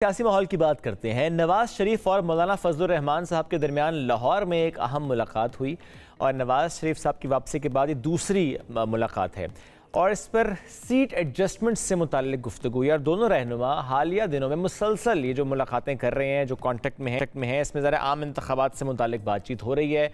سیاسی ماحول کی بات کرتے ہیں۔ نواز شریف اور مولانا فضل الرحمان صاحب کے درمیان لاہور میں ایک اہم ملاقات ہوئی اور نواز شریف صاحب کی واپسی کے بعد یہ دوسری ملاقات ہے اور اس پر سیٹ ایڈجسٹمنٹ سے متعلق گفتگو ہوئی اور دونوں رہنما حالیہ دنوں میں مسلسل یہ جو ملاقاتیں کر رہے ہیں، جو کانٹیکٹ میں ہیں، اس میں ذرا عام انتخابات سے متعلق بات چیت ہو رہی ہے،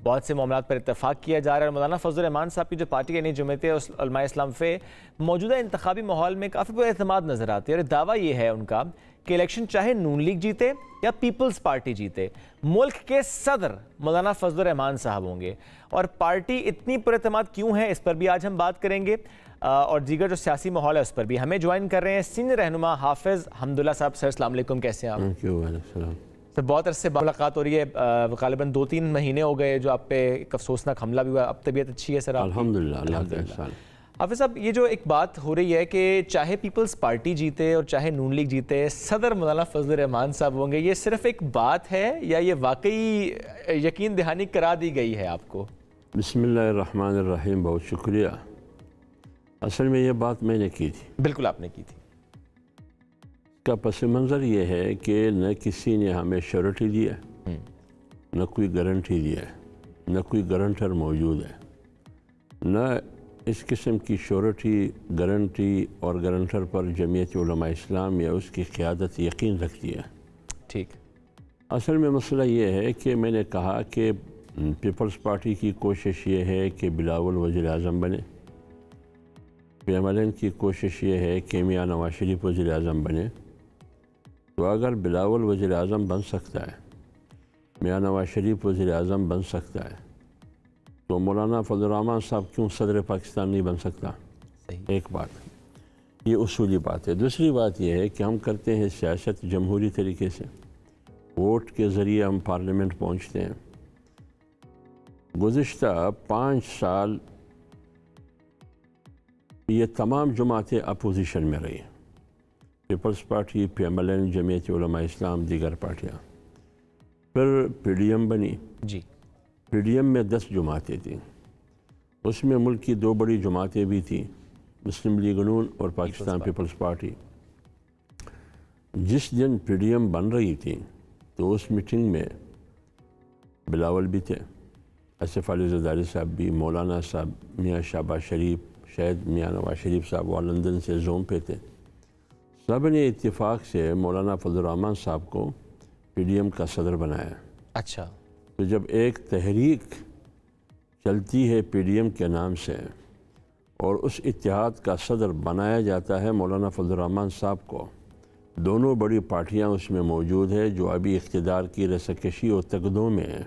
بہت سے معاملات پر اتفاق کیا جا رہا ہے اور مولانا فضل الرحمان صاحب کی جو پارٹی یعنی جمعیت علماء اسلام فے موجودہ انتخابی ماحول میں کافی پر اعتماد نظر آتی ہے اور دعویٰ یہ ہے ان کا کہ الیکشن چاہے نون لیگ جیتے یا پیپلز پارٹی جیتے، ملک کے صدر مولانا فضل الرحمان صاحب ہوں گے اور پارٹی اتنی پر اعتماد کیوں ہے اس پر بھی آج ہم بات کریں گے اور دیگر جو سیاسی ماحول ہے اس پر بھی ہمیں جوائن کر رہے ہیں سینئر رہنما حافظ حمداللہ صاحب۔ سر السلام علیکم، کیسے ہیں آپ؟ سر بہت عرصے بعد ملاقات ہو رہی ہے، غالباً 2-3 مہینے ہو گئے جو آپ پہ ایک افسوسناک حملہ بھی ہوا، اب طبیعت اچھی ہے سر آپ کی؟ الحمدللہ اللہ کا احسان۔ حافظ صاحب، یہ جو ایک بات ہو رہی ہے کہ چاہے پیپلز پارٹی جیتے اور چاہے نون لیگ جیتے صدر مولانا فضل الرحمان صاحب ہوں گے، یہ صرف ایک بات ہے یا یہ واقعی یقین دہانی کرا دی گئی ہے آپ کو؟ بسم اللہ الرحمن الرحیم، بہت شکریہ۔ اصل میں یہ بات میں نے کی تھی۔ بالکل آپ نے کی تھی۔ اس کا پس منظر یہ ہے کہ نہ کسی نے ہمیں شیورٹی دیا، نہ کوئی گارنٹی دیا ہے، نہ کوئی گارنٹر موجود ہے، نہ اس قسم کی شیورٹی، گارنٹی اور گارنٹر پر جمعیت علماء اسلام یا اس کی قیادت یقین رکھتی ہے۔ ٹھیک۔ اصل میں مسئلہ یہ ہے کہ میں نے کہا کہ پیپلز پارٹی کی کوشش یہ ہے کہ بلاول وزیر اعظم بنے، پی ایم ایل این کی کوشش یہ ہے کہ میاں نواز شریف وزیر اعظم بنے، تو اگر بلاول وزیر اعظم بن سکتا ہے، میاں نواز شریف وزیر اعظم بن سکتا ہے، تو مولانا فضل الرحمان صاحب کیوں صدر پاکستان نہیں بن سکتا؟ ایک بات یہ اصولی بات ہے۔ دوسری بات یہ ہے کہ ہم کرتے ہیں سیاست جمہوری طریقے سے، ووٹ کے ذریعے ہم پارلیمنٹ پہنچتے ہیں۔ گزشتہ 5 سال یہ تمام جماعتیں اپوزیشن میں رہی، Peoples Party, P M L N, Jamiat Ulema Islam, دیگر پارٹیاں۔ پھر پی ڈی ایم بنی۔ جی۔ پی ڈی ایم میں 10 جماعتیں تھیں، اس میں ملک کی 2 بڑی جماعتیں بھی تھیں، مسلم لیگ نون اور پاکستان پیپلز پارٹی۔ جس دن پی ڈی ایم بن رہی تھی تو اس میٹنگ میں بلاول بھی تھے، آصف علی زرداری صاحب بھی، مولانا صاحب، میاں شہباز شریف، شاید میاں نواز شریف صاحب وہ لندن سے زوم پہ تھے۔ سب نے اتفاق سے مولانا فضل الرحمان صاحب کو پی ڈی ایم کا صدر بنایا۔ اچھا۔ تو جب ایک تحریک چلتی ہے پی ڈی ایم کے نام سے اور اس اتحاد کا صدر بنایا جاتا ہے مولانا فضل الرحمان صاحب کو، دونوں بڑی پارٹیاں اس میں موجود ہے جو ابھی اقتدار کی رسکشی اور تقدوں میں ہیں،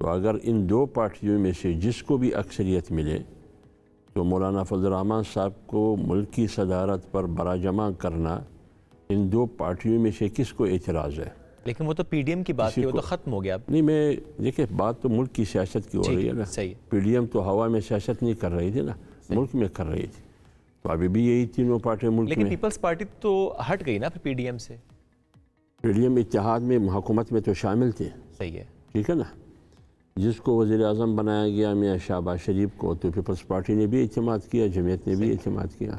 تو اگر ان 2 پارٹیوں میں سے جس کو بھی اکثریت ملے تو مولانا فضل الرحمان صاحب کو ملکی صدارت پر براجمع کرنا، ان 2 پارٹیوں میں سے کس کو اعتراض ہے؟ لیکن وہ تو پی ڈی ایم کی بات تھی، وہ تو ختم ہو گیا۔ نہیں، میں دیکھیں بات تو ملک کی سیاست کی ہو رہی ہے نا۔ پی ڈی ایم تو ہوا میں سیاست نہیں کر رہی تھی نا، ملک میں کر رہی تھی، تو ابھی بھی یہی تینوں پارٹیاں ملک میں۔ لیکن پیپلز پارٹی تو ہٹ گئی نا پی ڈی ایم سے۔ پی ڈی ایم اتحاد میں، حکومت میں تو شامل تھے۔ صحیح ہے۔ ٹھیک ہے نا، جس کو وزیر اعظم بنایا گیا میاں شہباز شریف کو، تو پیپلز پارٹی نے بھی اعتماد کیا، جمعیت نے بھی اعتماد کیا۔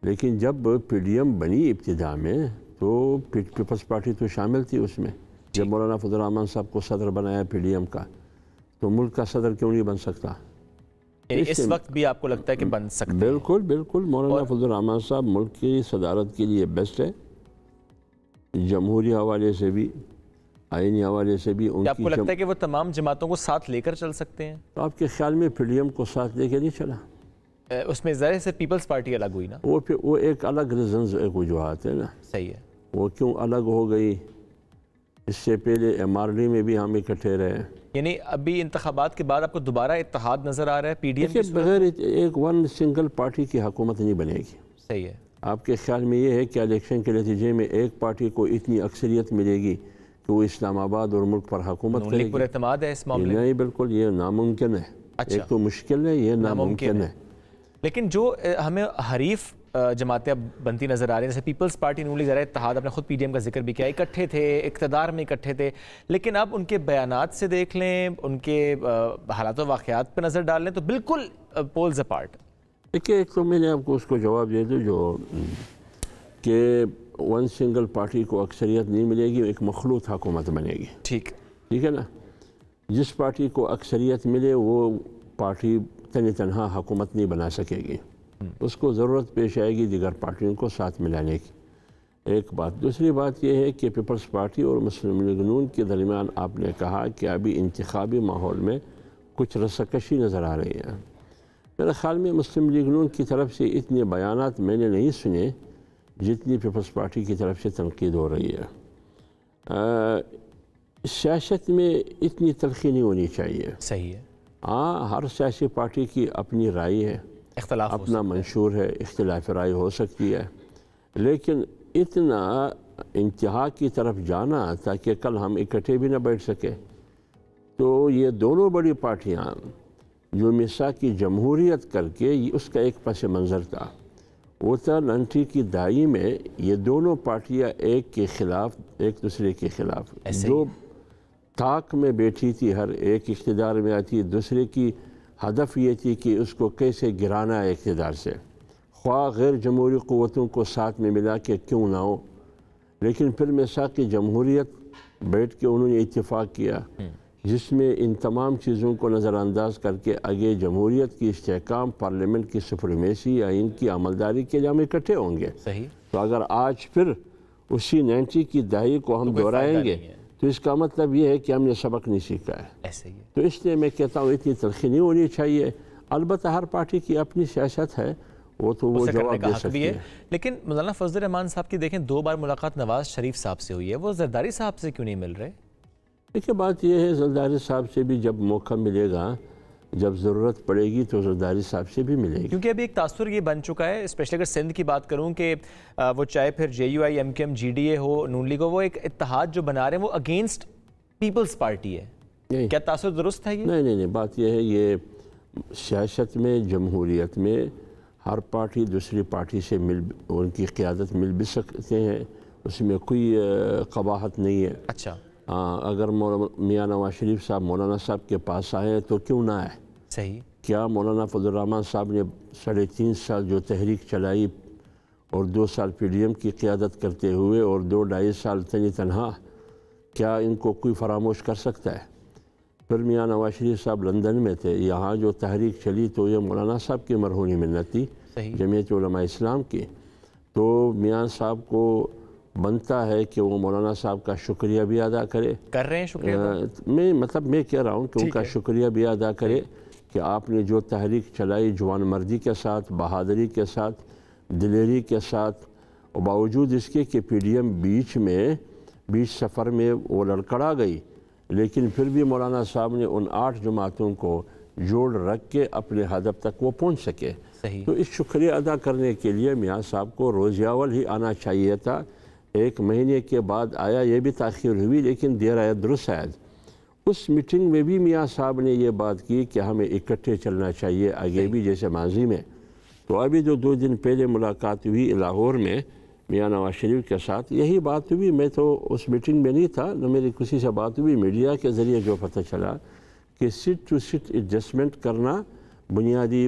لیکن جب پی ڈی ایم بنی ابتدا میں تو پیپلز پارٹی تو شامل تھی اس میں۔ جب مولانا فضل الرحمان صاحب کو صدر بنایا پی ڈی ایم کا، تو ملک کا صدر کیوں نہیں بن سکتا؟ اس وقت بھی آپ کو لگتا ہے کہ بن سکتا ہے؟ بالکل بالکل، مولانا فضل الرحمان صاحب ملک کی صدارت کے لیے بیسٹ ہے، جمہوری حوالے سے بھی، آئینی حوالے سے بھی۔ آپ کو لگتا ہے کہ وہ تمام جماعتوں کو ساتھ لے کر چل سکتے ہیں؟ آپ کے خیال میں پی ڈی ایم کو ساتھ لے کے نہیں چلا؟ اس میں ظاہر سے پیپلز پارٹی الگ ہوئی نا۔ وہ ایک الگ ریزنز، ایک وجوہات ہے نا۔ صحیح ہے۔ وہ کیوں الگ ہو گئی؟ اس سے پہلے ایم آر ڈی میں بھی ہم اکٹھے رہے۔ یعنی ابھی انتخابات کے بعد آپ کو دوبارہ اتحاد نظر آ رہا ہے پی ڈی ایم کے بغیر ایک سنگل پارٹی کی حکومت نہیں بنے گی۔ صحیح ہے۔ آپ کے خیال میں یہ ہے کہ الیکشن کے نتیجے میں ایک پارٹی کو اتنی اکثریت ملے گی کہ وہ اسلام آباد اور ملک پر حکومت کرے گی؟ پر اعتماد ہے اس معاملے میں؟ نہیں، بالکل یہ ناممکن ہے۔ ایک تو مشکل ہے، یہ ناممکن ہے۔ لیکن جو ہمیں حریف جماعتیں بنتی نظر آ رہی ہیں، جیسے پیپلز پارٹی، نون لیگ، ذرا اتحاد، آپ نے خود پی ڈی ایم کا ذکر بھی کیا، اکٹھے تھے، اقتدار میں اکٹھے تھے، لیکن اب ان کے بیانات سے دیکھ لیں، ان کے حالات و واقعات پہ نظر ڈال لیں تو بالکل پولز اپارٹ۔ دیکھیے، ایک تو میں نے آپ کو اس کو جواب دے دوں جو کہ ون سنگل پارٹی کو اکثریت نہیں ملے گی، ایک مخلوط حکومت بنے گی. ٹھیک ہے نا. جس پارٹی کو اکثریت ملے وہ پارٹی تنہا حکومت نہیں بنا سکے گی، اس کو ضرورت پیش آئے گی دیگر پارٹیوں کو ساتھ ملانے کی. ایک بات. دوسری بات یہ ہے کہ پیپلز پارٹی اور مسلم لیگ نون کے درمیان آپ نے کہا کہ ابھی انتخابی ماحول میں کچھ رسکشی نظر آ رہی ہے. میرے خیال میں مسلم لیگ نون کی طرف سے اتنے بیانات میں نے نہیں سنے جتنی پیپلز پارٹی کی طرف سے تنقید ہو رہی ہے. سیاست میں اتنی تلخی نہیں ہونی چاہیے. صحیح ہے. ہاں، ہر سیاسی پارٹی کی اپنی رائے ہے، اختلاف اپنا منشور ہے، اختلاف رائے ہو سکتی ہے، لیکن اتنا انتہا کی طرف جانا تاکہ کل ہم اکٹھے بھی نہ بیٹھ سکے. تو یہ دونوں بڑی پارٹیاں جو میثاق جمہوریت کر کے اس کا ایک پس منظر تھا، وہ تھا 90 کی دہائی میں یہ دونوں پارٹیاں ایک دوسرے کے خلاف جو طاق میں بیٹھی تھی، ہر ایک اقتدار میں آتی. دوسرے کی ہدف یہ تھی کہ اس کو کیسے گرانا ہے اقتدار سے، خواہ غیر جمہوری قوتوں کو ساتھ میں ملا کے کیوں نہ ہو. لیکن پھر میثاق جمہوریت بیٹھ کے انہوں نے اتفاق کیا جس میں ان تمام چیزوں کو نظر انداز کر کے آگے جمہوریت کی استحکام، پارلیمنٹ کی سپریمیسی، آئین کی عملداری کے لیے ہم اکٹھے ہوں گے. صحیح. تو اگر آج پھر اسی 90 کی دہائی کو ہم دہرائیں گے تو اس کا مطلب یہ ہے کہ ہم نے سبق نہیں سیکھا ہے. ایسے ہی. تو اس لیے میں کہتا ہوں اتنی تلخی نہیں ہونی چاہیے. البتہ ہر پارٹی کی اپنی سیاست ہے، وہ تو وہ جواب دے سکتی ہے. لیکن مولانا فضل الرحمان صاحب کی دیکھیں 2 بار ملاقات نواز شریف صاحب سے ہوئی ہے، وہ زرداری صاحب سے کیوں نہیں مل رہے؟ دیکھیے بات یہ ہے، زرداری صاحب سے بھی جب موقع ملے گا، جب ضرورت پڑے گی تو زرداری صاحب سے بھی ملے گی. کیونکہ ابھی ایک تاثر یہ بن چکا ہے، اسپیشلی اگر سندھ کی بات کروں کہ وہ چاہے پھر JUI MKM GDA ہو، نون لیگ ہو، وہ ایک اتحاد جو بنا رہے ہیں وہ اگینسٹ پیپلز پارٹی ہے. کیا تاثر درست ہے یہ؟ نہیں، بات یہ ہے، یہ سیاست میں، جمہوریت میں ہر پارٹی دوسری پارٹی سے ان کی قیادت مل بھی سکتے ہیں، اس میں کوئی قباحت نہیں ہے. اچھا. اگر میاں نواز شریف صاحب مولانا صاحب کے پاس آئے تو کیوں نہ آئے؟ صحیح. کیا مولانا فضل الرحمان صاحب نے 3.5 سال جو تحریک چلائی اور 2 سال PDM کی قیادت کرتے ہوئے اور 2-2.5 سال تنہا، کیا ان کو کوئی فراموش کر سکتا ہے؟ پھر میاں نواز شریف صاحب لندن میں تھے، یہاں جو تحریک چلی تو یہ مولانا صاحب کی مرہونی منت تھی، جمعیت علماء اسلام کی. تو میاں صاحب کو بنتا ہے کہ وہ مولانا صاحب کا شکریہ بھی ادا کرے. کر رہے ہیں شکریہ. میں کہہ رہا ہوں کہ ان کا شکریہ بھی ادا کرے کہ آپ نے جو تحریک چلائی جوان مردی کے ساتھ، بہادری کے ساتھ، دلیری کے ساتھ، اور باوجود اس کے کہ PDM بیچ سفر میں وہ لڑکڑا گئی، لیکن پھر بھی مولانا صاحب نے ان 8 جماعتوں کو جوڑ رکھ کے اپنے ہدف تک وہ پہنچ سکے. صحیح. تو اس شکریہ ادا کرنے کے لیے میاں صاحب کو روز اول ہی آنا چاہیے تھا. 1 مہینے کے بعد آیا، یہ بھی تاخیر ہوئی، لیکن دیر آیا درست آیا. اس میٹنگ میں بھی میاں صاحب نے یہ بات کی کہ ہمیں اکٹھے چلنا چاہیے آگے بھی جیسے ماضی میں. تو ابھی جو 2 دن پہلے ملاقات ہوئی لاہور میں میاں نواز شریف کے ساتھ، یہی بات ہوئی. میں تو اس میٹنگ میں نہیں تھا، نہ میری کسی سے بات ہوئی. میڈیا کے ذریعے جو پتہ چلا کہ سیٹ ٹو سیٹ ایڈجسٹمنٹ کرنا بنیادی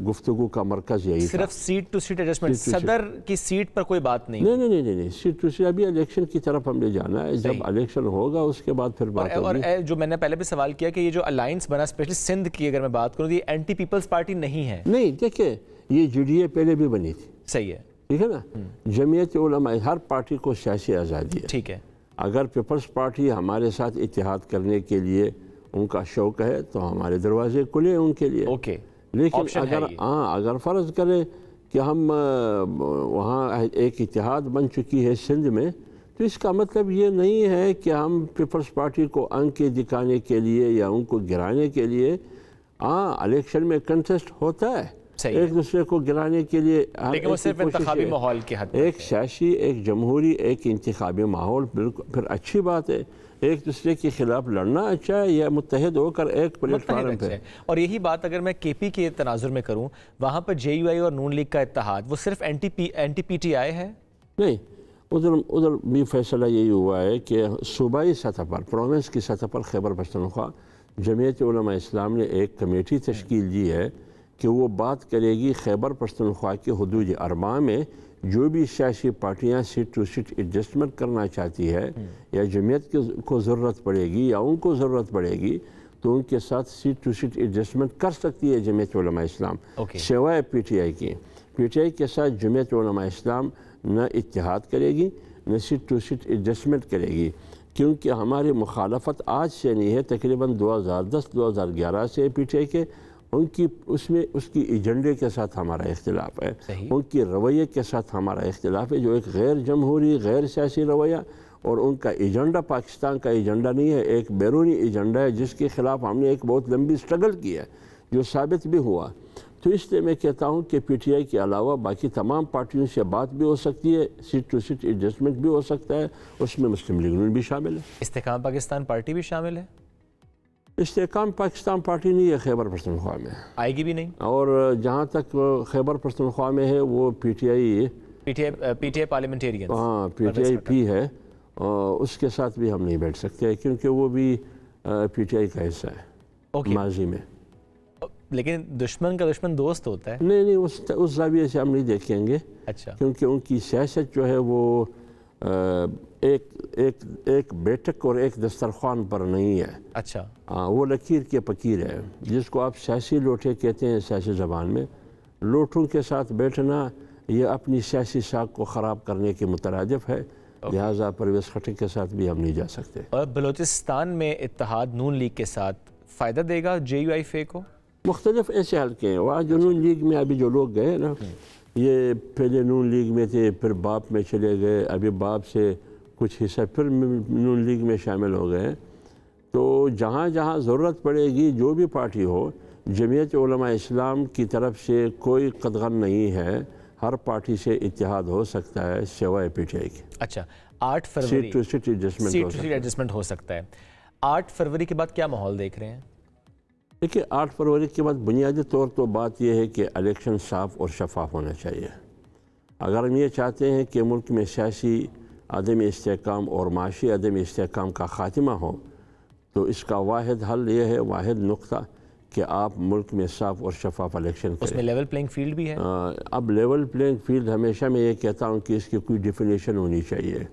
گفتگو کا مرکز یہی تھا. صرف سیٹ ٹو سیٹ ایڈجسٹمنٹ، صدر کی سیٹ پر کوئی بات نہیں؟ نہیں، سیٹ ٹو سیٹ. ابھی الیکشن کی طرف ہم نے جانا ہے، جب الیکشن ہوگا اس کے بعد پھر بات ہوگی. اور جو میں نے پہلے بھی سوال کیا کہ یہ جو الائنس بنا اسپیشلی سندھ کی اگر میں بات کروں تو یہ اینٹی پیپلز پارٹی نہیں ہے. نہیں، دیکھیں یہ GDA پہلے بھی بنی تھی. صحیح ہے. ٹھیک ہے نا. جمعیت علماء، ہر پارٹی کو سیاسی آزادی ہے. ٹھیک ہے. اگر پیپلز پارٹی ہمارے ساتھ اتحاد کرنے کے لیے ان کا شوق ہے تو ہمارے دروازے کھلے ہیں ان کے لیے. اوکے. لیکن اگر فرض کریں کہ ہم وہاں ایک اتحاد بن چکی ہے سندھ میں، تو اس کا مطلب یہ نہیں ہے کہ ہم پیپلز پارٹی کو آنکھیں دکھانے کے لیے یا ان کو گرانے کے لیے. الیکشن میں کنٹیسٹ ہوتا ہے ایک دوسرے کو گرانے کے لیے، لیکن وہ صرف انتخابی ماحول کی حد. ایک سیاسی، ایک جمہوری، ایک انتخابی ماحول بالکل پھر اچھی بات ہے. ایک دوسرے کے خلاف لڑنا اچھا ہے یا متحد ہو کر ایک پلیٹ فارم پہ. اور یہی بات اگر میں KP کے تناظر میں کروں، وہاں پر JUI اور نون لیگ کا اتحاد وہ صرف اینٹی PTI ہے؟ نہیں، ادھر بھی فیصلہ یہی ہوا ہے کہ صوبائی سطح پر، پروونس کی سطح پر خیبر پختونخوا جمعیت علماء اسلام نے ایک کمیٹی تشکیل دی ہے کہ وہ بات کرے گی خیبر پختونخوا کے حدود 4 میں جو بھی سیاسی پارٹیاں سیٹ ٹو سیٹ ایڈجسٹمنٹ کرنا چاہتی ہے یا جمعیت کو ضرورت پڑے گی یا ان کو ضرورت پڑے گی تو ان کے ساتھ سیٹ ٹو سیٹ ایڈجسٹمنٹ کر سکتی ہے جمعیت علماء اسلام، سوائے پی ٹی آئی کی۔ پی ٹی آئی کے ساتھ جمعیت علماء اسلام نہ اتحاد کرے گی نہ سیٹ ٹو سیٹ ایڈجسٹمنٹ کرے گی، کیونکہ ہماری مخالفت آج سے نہیں ہے، تقریباً 2010-2011 سے پی ٹی آئی کے اس کی ایجنڈے کے ساتھ ہمارا اختلاف ہے، ان کی رویے کے ساتھ ہمارا اختلاف ہے، جو ایک غیر جمہوری غیر سیاسی رویہ، اور ان کا ایجنڈا پاکستان کا ایجنڈا نہیں ہے، ایک بیرونی ایجنڈا ہے جس کے خلاف ہم نے ایک بہت لمبی سٹرگل کی ہے جو ثابت بھی ہوا۔ تو اس لیے میں کہتا ہوں کہ پی ٹی آئی کے علاوہ باقی تمام پارٹیوں سے بات بھی ہو سکتی ہے، سیٹ ٹو سیٹ ایڈجسٹمنٹ بھی ہو سکتا ہے، اس میں مسلم لیگ نون بھی شامل ہے، استحکام پاکستان پارٹی بھی شامل ہے۔ استحکام پاکستان پارٹی نہیں ہے، خیبر پختونخوا میں آئے گی بھی نہیں، اور جہاں تک خیبر پختونخوا میں ہے وہ پی ٹی آئی پارلیمنٹیرین، ہاں پی ٹی آئی پی ہے، اس کے ساتھ بھی ہم نہیں بیٹھ سکتے کیونکہ وہ بھی پی ٹی آئی کا حصہ ہے ماضی میں۔ لیکن دشمن کا دشمن دوست ہوتا ہے، نہیں اس زاویے سے ہم نہیں دیکھیں گے، اچھا، کیونکہ ان کی سیاست جو ہے وہ ایک بیٹھک اور ایک دسترخوان پر نہیں ہے، اچھا، وہ لکیر کے پکیر ہے، جس کو آپ سیاسی لوٹے کہتے ہیں سیاسی زبان میں۔ لوٹوں کے ساتھ بیٹھنا یہ اپنی سیاسی ساکھ کو خراب کرنے کے مترادف ہے، لہٰذا پرویز خٹک کے ساتھ بھی ہم نہیں جا سکتے۔ اور بلوچستان میں اتحاد نون لیگ کے ساتھ فائدہ دے گا جے یو آئی فے کو؟ مختلف ایسے حلقے ہیں وہاں جو نون لیگ میں ابھی جو لوگ گئے نا، یہ پہلے نون لیگ میں تھے، پھر باپ میں چلے گئے، ابھی باپ سے کچھ حصہ پھر نون لیگ میں شامل ہو گئے، تو جہاں جہاں ضرورت پڑے گی جو بھی پارٹی ہو، جمعیت علماء اسلام کی طرف سے کوئی قدغن نہیں ہے، ہر پارٹی سے اتحاد ہو سکتا ہے سوائے پی ٹی آئی کی۔ اچھا، 8 فروری سیٹ ٹو سیٹ ایڈجسٹمنٹ ہو سکتا ہے۔ 8 فروری کے بعد کیا ماحول دیکھ رہے ہیں؟ دیکھیے 8 فروری کے بعد بنیادی طور تو بات یہ ہے کہ الیکشن صاف اور شفاف ہونا چاہیے۔ اگر ہم یہ چاہتے ہیں کہ ملک میں سیاسی عدم استحکام اور معاشی عدم استحکام کا خاتمہ ہو تو اس کا واحد حل یہ ہے، واحد نقطہ، کہ آپ ملک میں صاف اور شفاف الیکشن کریں۔ اس میں لیول پلینگ فیلڈ بھی ہے؟ اب لیول پلینگ فیلڈ ہمیشہ میں یہ کہتا ہوں کہ اس کی کوئی ڈیفینیشن ہونی چاہیے۔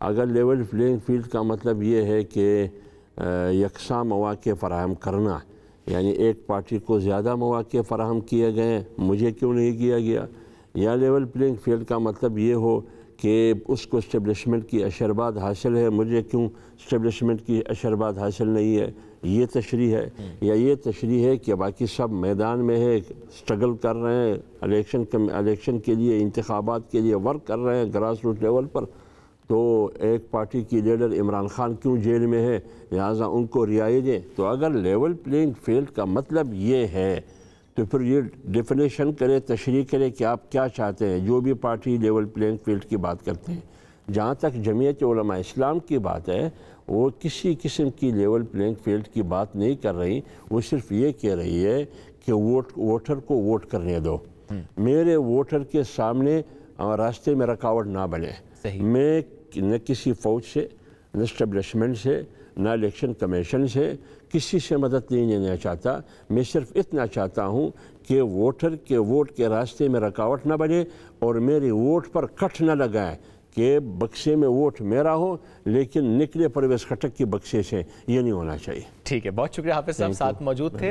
اگر لیول پلینگ فیلڈ کا مطلب یہ ہے کہ یکساں مواقع فراہم کرنا، یعنی ایک پارٹی کو زیادہ مواقع فراہم کیے گئے مجھے کیوں نہیں کیا گیا، یا لیول پلینگ فیلڈ کا مطلب یہ ہو کہ اس کو اسٹیبلشمنٹ کی اشرباد حاصل ہے مجھے کیوں اسٹیبلشمنٹ کی اشرباد حاصل نہیں ہے، یہ تشریح ہے، یا یہ تشریح ہے کہ باقی سب میدان میں ہے، اسٹرگل کر رہے ہیں، الیکشن کے لیے، انتخابات کے لیے ورک کر رہے ہیں گراس روٹ لیول پر، تو ایک پارٹی کی لیڈر عمران خان کیوں جیل میں ہے، لہٰذا ان کو رہائی دیں۔ تو اگر لیول پلینگ فیلڈ کا مطلب یہ ہے تو پھر یہ ڈیفینیشن کرے، تشریح کرے کہ آپ کیا چاہتے ہیں، جو بھی پارٹی لیول پلینگ فیلڈ کی بات کرتے ہیں۔ جہاں تک جمعیت علماء اسلام کی بات ہے، وہ کسی قسم کی لیول پلینگ فیلڈ کی بات نہیں کر رہی، وہ صرف یہ کہہ رہی ہے کہ ووٹر کو ووٹ کرنے دو، میرے ووٹر کے سامنے راستے میں رکاوٹ نہ بنے۔ میں نہ کسی فوج سے، نہ اسٹیبلشمنٹ سے، نہ الیکشن کمیشن سے کسی سے مدد نہیں لینا چاہتا، میں صرف اتنا چاہتا ہوں کہ ووٹر کے ووٹ کے راستے میں رکاوٹ نہ بنے اور میرے ووٹ پر کٹ نہ لگائیں کہ بکسے میں ووٹ میرا ہو لیکن نکلے پرویز خٹک کی بکسے سے، یہ نہیں ہونا چاہیے۔ ٹھیک ہے، بہت شکریہ حافظ صاحب، ساتھ موجود تھے۔